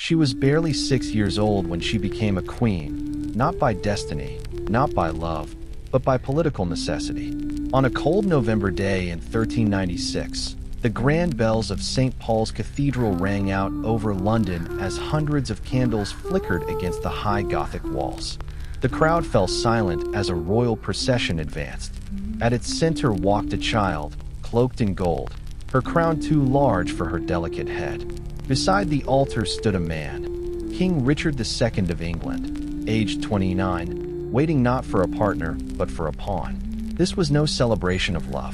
She was barely 6 years old when she became a queen, not by destiny, not by love, but by political necessity. On a cold November day in 1396, the grand bells of St. Paul's Cathedral rang out over London as hundreds of candles flickered against the high Gothic walls. The crowd fell silent as a royal procession advanced. At its center walked a child, cloaked in gold, her crown too large for her delicate head. Beside the altar stood a man, King Richard II of England, aged 29, waiting not for a partner, but for a pawn. This was no celebration of love.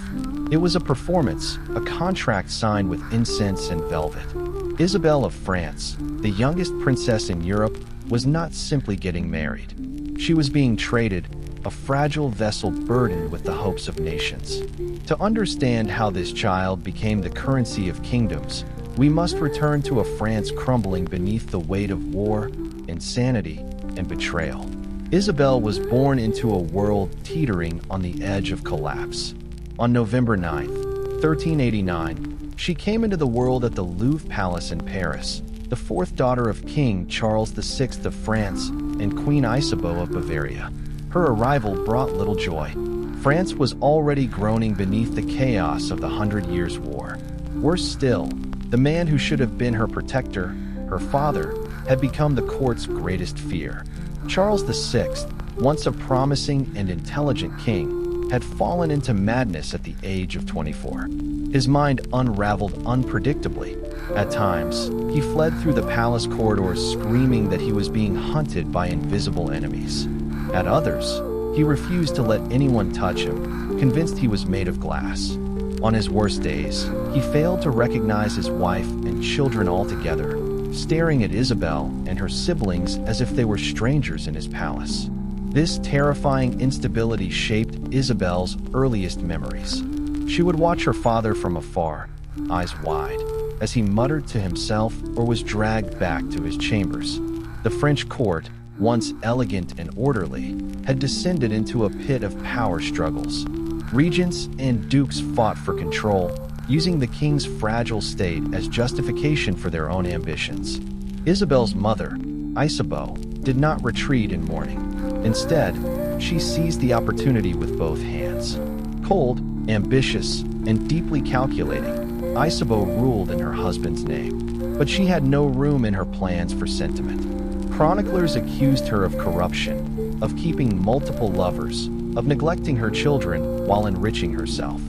It was a performance, a contract signed with incense and velvet. Isabelle of France, the youngest princess in Europe, was not simply getting married. She was being traded, a fragile vessel burdened with the hopes of nations. To understand how this child became the currency of kingdoms, we must return to a France crumbling beneath the weight of war, insanity, and betrayal. Isabelle was born into a world teetering on the edge of collapse. On November 9, 1389, she came into the world at the Louvre Palace in Paris, the fourth daughter of King Charles VI of France and Queen Isabeau of Bavaria. Her arrival brought little joy. France was already groaning beneath the chaos of the 100 Years' War. Worse still, the man who should have been her protector, her father, had become the court's greatest fear. Charles VI, once a promising and intelligent king, had fallen into madness at the age of 24. His mind unraveled unpredictably. At times, he fled through the palace corridors screaming that he was being hunted by invisible enemies. At others, he refused to let anyone touch him, convinced he was made of glass. On his worst days, he failed to recognize his wife and children altogether, staring at Isabelle and her siblings as if they were strangers in his palace. This terrifying instability shaped Isabelle's earliest memories. She would watch her father from afar, eyes wide, as he muttered to himself or was dragged back to his chambers. The French court, once elegant and orderly, had descended into a pit of power struggles. Regents and dukes fought for control, using the king's fragile state as justification for their own ambitions. Isabelle's mother, Isabeau, did not retreat in mourning. Instead, she seized the opportunity with both hands. Cold, ambitious, and deeply calculating, Isabeau ruled in her husband's name. But she had no room in her plans for sentiment. Chroniclers accused her of corruption, of keeping multiple lovers, of neglecting her children while enriching herself.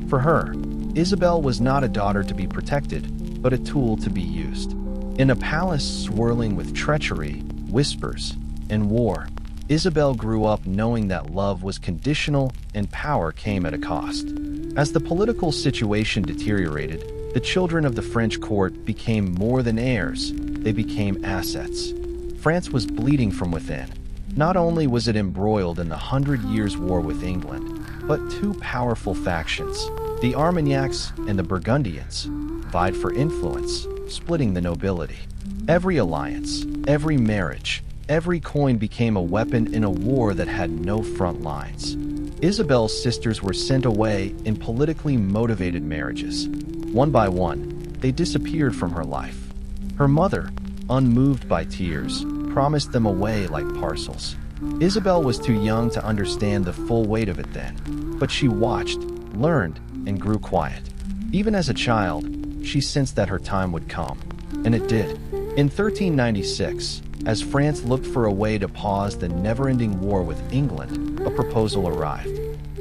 For her, Isabelle was not a daughter to be protected, but a tool to be used. In a palace swirling with treachery, whispers, and war, Isabelle grew up knowing that love was conditional and power came at a cost. As the political situation deteriorated, the children of the French court became more than heirs, they became assets. France was bleeding from within. Not only was it embroiled in the 100 Years' War with England, but two powerful factions, the Armagnacs and the Burgundians, vied for influence, splitting the nobility. Every alliance, every marriage, every coin became a weapon in a war that had no front lines. Isabelle's sisters were sent away in politically motivated marriages. One by one, they disappeared from her life. Her mother, unmoved by tears, promised them away like parcels. Isabelle was too young to understand the full weight of it then, but she watched, learned, and grew quiet. Even as a child, she sensed that her time would come, and it did. In 1396, as France looked for a way to pause the never-ending war with England, a proposal arrived.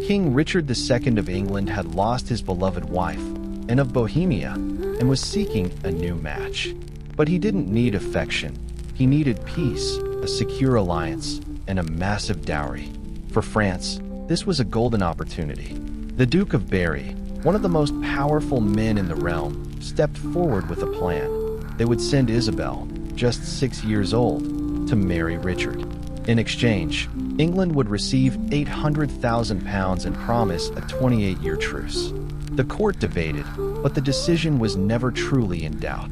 King Richard II of England had lost his beloved wife, and of Bohemia, and was seeking a new match. But he didn't need affection. He needed peace, a secure alliance, and a massive dowry. For France, this was a golden opportunity. The Duke of Berry, one of the most powerful men in the realm, stepped forward with a plan. They would send Isabelle, just 6 years old, to marry Richard. In exchange, England would receive £800,000 and promise a 28-year truce. The court debated, but the decision was never truly in doubt.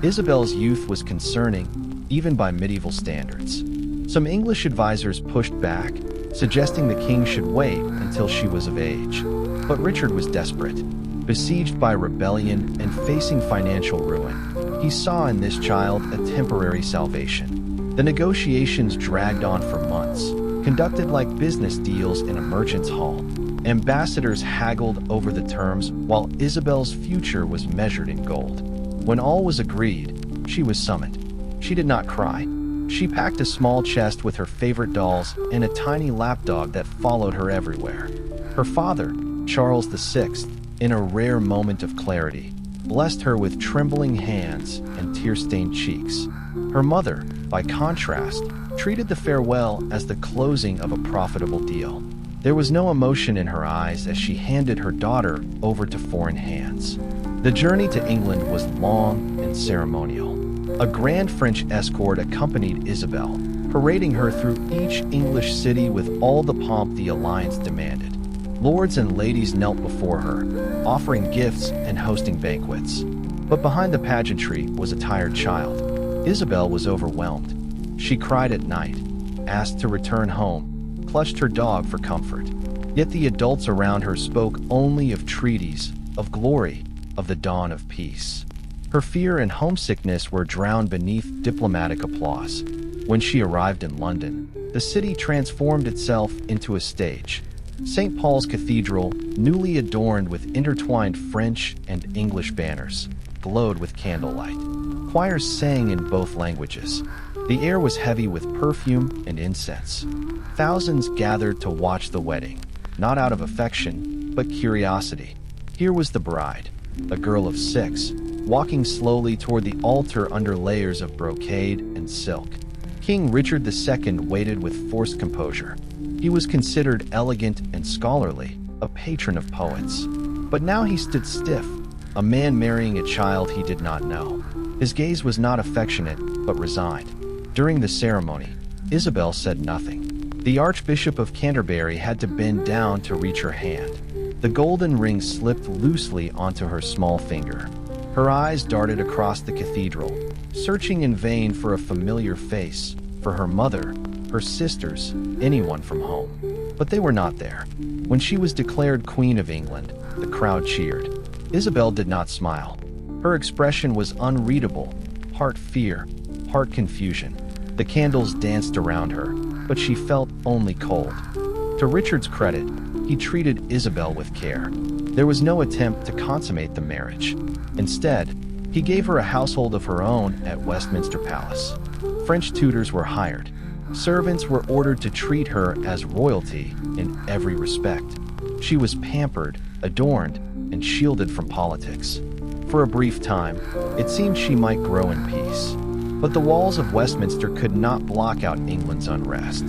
Isabelle's youth was concerning, even by medieval standards. Some English advisors pushed back, suggesting the king should wait until she was of age. But Richard was desperate. Besieged by rebellion and facing financial ruin, He saw in this child a temporary salvation. The negotiations dragged on for months, conducted like business deals in a merchant's hall. Ambassadors haggled over the terms, while Isabelle's future was measured in gold. When all was agreed, she was summoned. She did not cry. She packed a small chest with her favorite dolls and a tiny lapdog that followed her everywhere. Her father, Charles VI, in a rare moment of clarity, blessed her with trembling hands and tear-stained cheeks. Her mother, by contrast, treated the farewell as the closing of a profitable deal. There was no emotion in her eyes as she handed her daughter over to foreign hands. The journey to England was long and ceremonial. A grand French escort accompanied Isabelle, parading her through each English city with all the pomp the alliance demanded. Lords and ladies knelt before her, offering gifts and hosting banquets. But behind the pageantry was a tired child. Isabelle was overwhelmed. She cried at night, asked to return home, clutched her dog for comfort. Yet the adults around her spoke only of treaties, of glory, of the dawn of peace. Her fear and homesickness were drowned beneath diplomatic applause. When she arrived in London, the city transformed itself into a stage. St. Paul's Cathedral, newly adorned with intertwined French and English banners, glowed with candlelight. Choirs sang in both languages. The air was heavy with perfume and incense. Thousands gathered to watch the wedding, not out of affection, but curiosity. Here was the bride, a girl of 6, walking slowly toward the altar under layers of brocade and silk. King Richard II waited with forced composure. He was considered elegant and scholarly, a patron of poets. But now he stood stiff, a man marrying a child he did not know. His gaze was not affectionate, but resigned. During the ceremony, Isabelle said nothing. The Archbishop of Canterbury had to bend down to reach her hand. The golden ring slipped loosely onto her small finger. Her eyes darted across the cathedral, searching in vain for a familiar face, for her mother, her sisters, anyone from home. But they were not there. When she was declared Queen of England, the crowd cheered. Isabelle did not smile. Her expression was unreadable, part fear, part confusion. The candles danced around her, but she felt only cold. To Richard's credit, he treated Isabelle with care. There was no attempt to consummate the marriage. Instead, he gave her a household of her own at Westminster Palace. French tutors were hired. Servants were ordered to treat her as royalty in every respect. She was pampered, adorned, and shielded from politics. For a brief time, it seemed she might grow in peace. But the walls of Westminster could not block out England's unrest.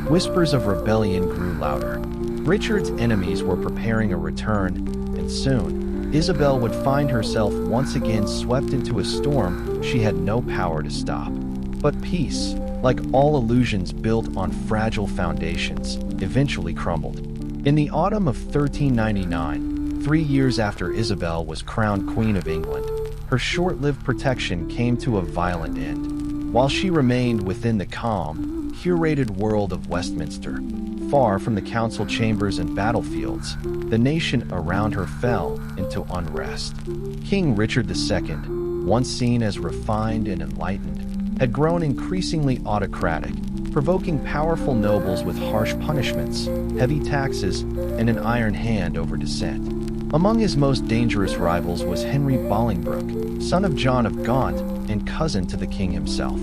Whispers of rebellion grew louder. Richard's enemies were preparing a return, and soon, Isabelle would find herself once again swept into a storm she had no power to stop. But peace, like all illusions built on fragile foundations, eventually crumbled. In the autumn of 1399, 3 years after Isabelle was crowned Queen of England, her short-lived protection came to a violent end. While she remained within the calm, curated world of Westminster, far from the council chambers and battlefields, the nation around her fell into unrest. King Richard II, once seen as refined and enlightened, had grown increasingly autocratic, provoking powerful nobles with harsh punishments, heavy taxes, and an iron hand over dissent. Among his most dangerous rivals was Henry Bolingbroke, son of John of Gaunt and cousin to the king himself.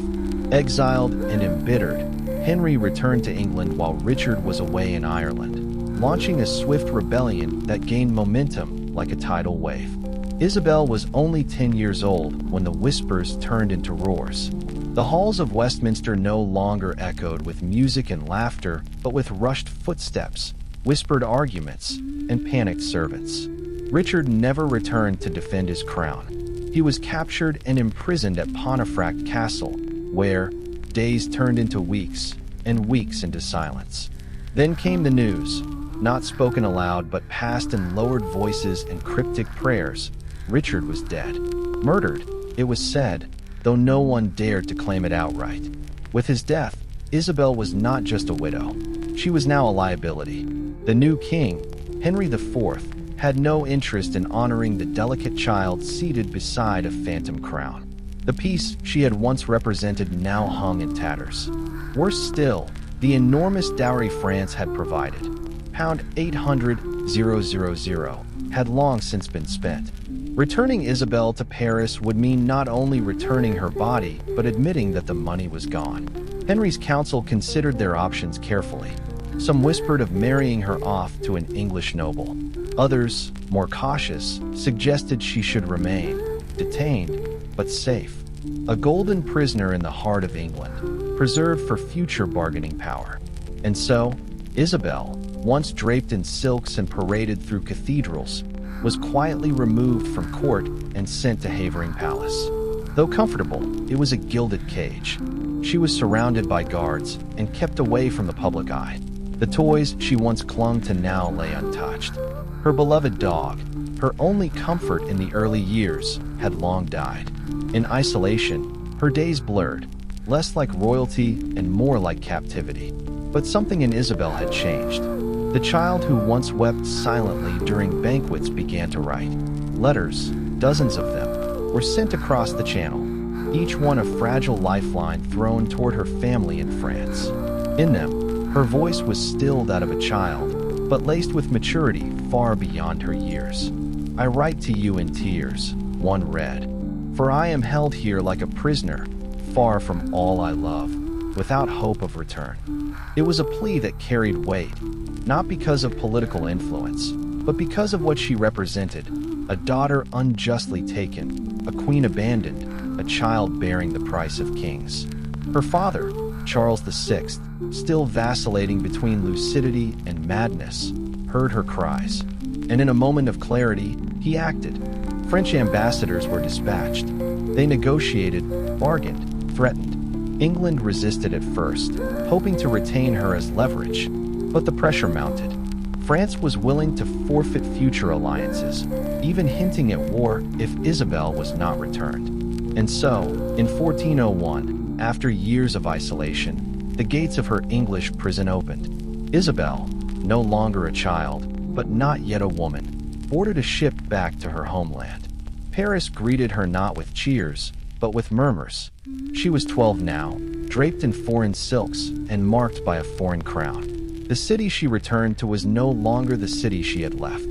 Exiled and embittered, Henry returned to England while Richard was away in Ireland, launching a swift rebellion that gained momentum like a tidal wave. Isabelle was only 10 years old when the whispers turned into roars. The halls of Westminster no longer echoed with music and laughter, but with rushed footsteps, whispered arguments, and panicked servants. Richard never returned to defend his crown. He was captured and imprisoned at Pontefract Castle, where days turned into weeks, and weeks into silence. Then came the news, not spoken aloud but passed in lowered voices and cryptic prayers. Richard was dead. Murdered, it was said, though no one dared to claim it outright. With his death, Isabelle was not just a widow. She was now a liability. The new king, Henry IV, had no interest in honoring the delicate child seated beside a phantom crown. The peace she had once represented now hung in tatters. Worse still, the enormous dowry France had provided, pound 800,000, had long since been spent. Returning Isabelle to Paris would mean not only returning her body, but admitting that the money was gone. Henry's council considered their options carefully. Some whispered of marrying her off to an English noble. Others, more cautious, suggested she should remain, detained, but safe. A golden prisoner in the heart of England, preserved for future bargaining power. And so, Isabelle, once draped in silks and paraded through cathedrals, was quietly removed from court and sent to Havering Palace. Though comfortable, it was a gilded cage. She was surrounded by guards and kept away from the public eye. The toys she once clung to now lay untouched. Her beloved dog, her only comfort in the early years, had long died. In isolation, her days blurred, less like royalty and more like captivity. But something in Isabelle had changed. The child who once wept silently during banquets began to write. Letters, dozens of them, were sent across the channel, each one a fragile lifeline thrown toward her family in France. In them, her voice was still that of a child, but laced with maturity far beyond her years. "I write to you in tears," one read, "for I am held here like a prisoner, far from all I love, without hope of return." It was a plea that carried weight, not because of political influence, but because of what she represented: a daughter unjustly taken, a queen abandoned, a child bearing the price of kings. Her father, Charles VI, still vacillating between lucidity and madness, heard her cries. And in a moment of clarity, he acted. French ambassadors were dispatched. They negotiated, bargained, threatened. England resisted at first, hoping to retain her as leverage, but the pressure mounted. France was willing to forfeit future alliances, even hinting at war if Isabelle was not returned. And so, in 1401, after years of isolation, the gates of her English prison opened. Isabelle, no longer a child, but not yet a woman, boarded a ship back to her homeland. Paris greeted her not with cheers, but with murmurs. She was 12 now, draped in foreign silks and marked by a foreign crown. The city she returned to was no longer the city she had left.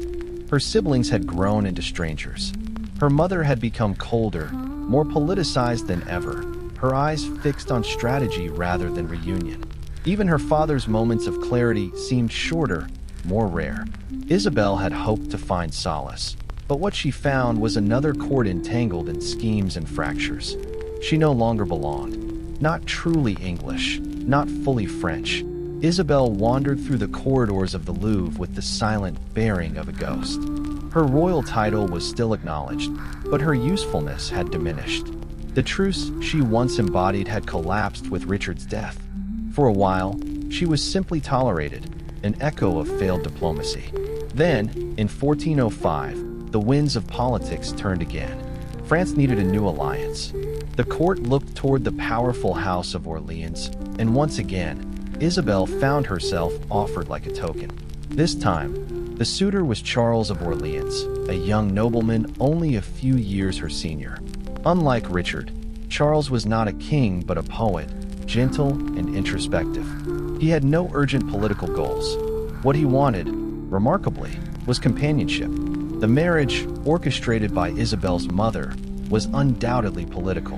Her siblings had grown into strangers. Her mother had become colder, more politicized than ever, her eyes fixed on strategy rather than reunion. Even her father's moments of clarity seemed shorter, more rare. Isabelle had hoped to find solace, but what she found was another cord entangled in schemes and fractures. She no longer belonged. Not truly English, not fully French. Isabelle wandered through the corridors of the Louvre with the silent bearing of a ghost. Her royal title was still acknowledged, but her usefulness had diminished. The truce she once embodied had collapsed with Richard's death. For a while, she was simply tolerated, an echo of failed diplomacy. Then, in 1405, the winds of politics turned again. France needed a new alliance. The court looked toward the powerful House of Orleans, and once again, Isabelle found herself offered like a token. This time, the suitor was Charles of Orleans, a young nobleman only a few years her senior. Unlike Richard, Charles was not a king but a poet, gentle and introspective. He had no urgent political goals. What he wanted, remarkably, was companionship. The marriage, orchestrated by Isabelle's mother, was undoubtedly political.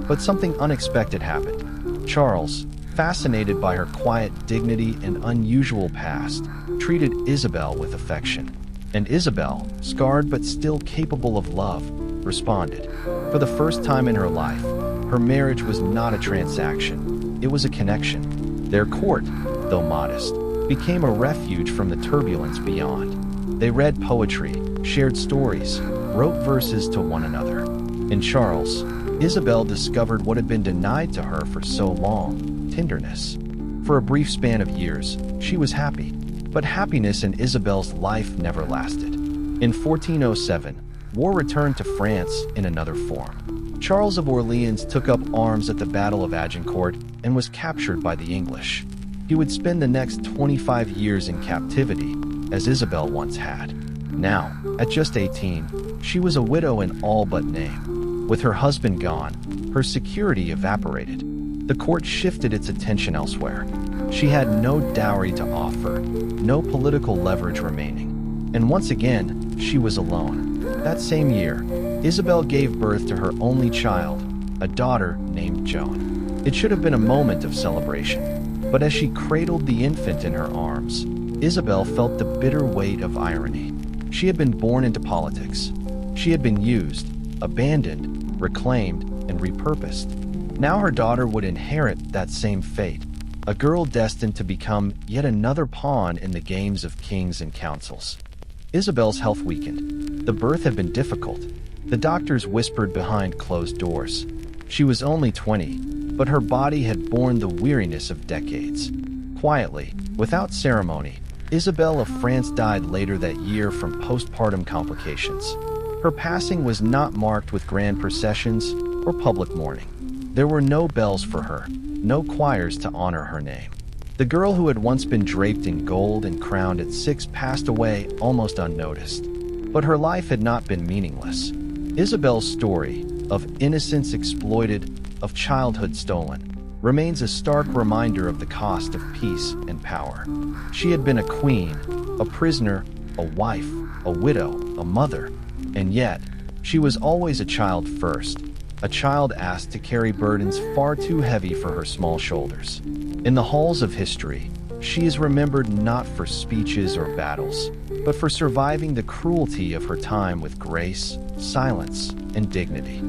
But something unexpected happened. Charles, fascinated by her quiet dignity and unusual past, treated Isabelle with affection. And Isabelle, scarred but still capable of love, responded. For the first time in her life, her marriage was not a transaction. It was a connection. Their court, though modest, became a refuge from the turbulence beyond. They read poetry, shared stories, wrote verses to one another. In Charles, Isabelle discovered what had been denied to her for so long: tenderness. For a brief span of years, she was happy. But happiness in Isabelle's life never lasted. In 1407, war returned to France in another form. Charles of Orleans took up arms at the Battle of Agincourt and was captured by the English. He would spend the next 25 years in captivity, as Isabelle once had. Now, at just 18, she was a widow in all but name. With her husband gone, her security evaporated. The court shifted its attention elsewhere. She had no dowry to offer, no political leverage remaining. And once again, she was alone. That same year, Isabelle gave birth to her only child, a daughter named Joan. It should have been a moment of celebration, but as she cradled the infant in her arms, Isabelle felt the bitter weight of irony. She had been born into politics. She had been used, abandoned, reclaimed, and repurposed. Now her daughter would inherit that same fate, a girl destined to become yet another pawn in the games of kings and councils. Isabelle's health weakened. The birth had been difficult. The doctors whispered behind closed doors. She was only 20, but her body had borne the weariness of decades. Quietly, without ceremony, Isabelle of France died later that year from postpartum complications. Her passing was not marked with grand processions or public mourning. There were no bells for her, no choirs to honor her name. The girl who had once been draped in gold and crowned at 6 passed away almost unnoticed. But her life had not been meaningless. Isabelle's story, of innocence exploited, of childhood stolen, remains a stark reminder of the cost of peace and power. She had been a queen, a prisoner, a wife, a widow, a mother, and yet, she was always a child first, a child asked to carry burdens far too heavy for her small shoulders. In the halls of history, she is remembered not for speeches or battles, but for surviving the cruelty of her time with grace, silence, and dignity.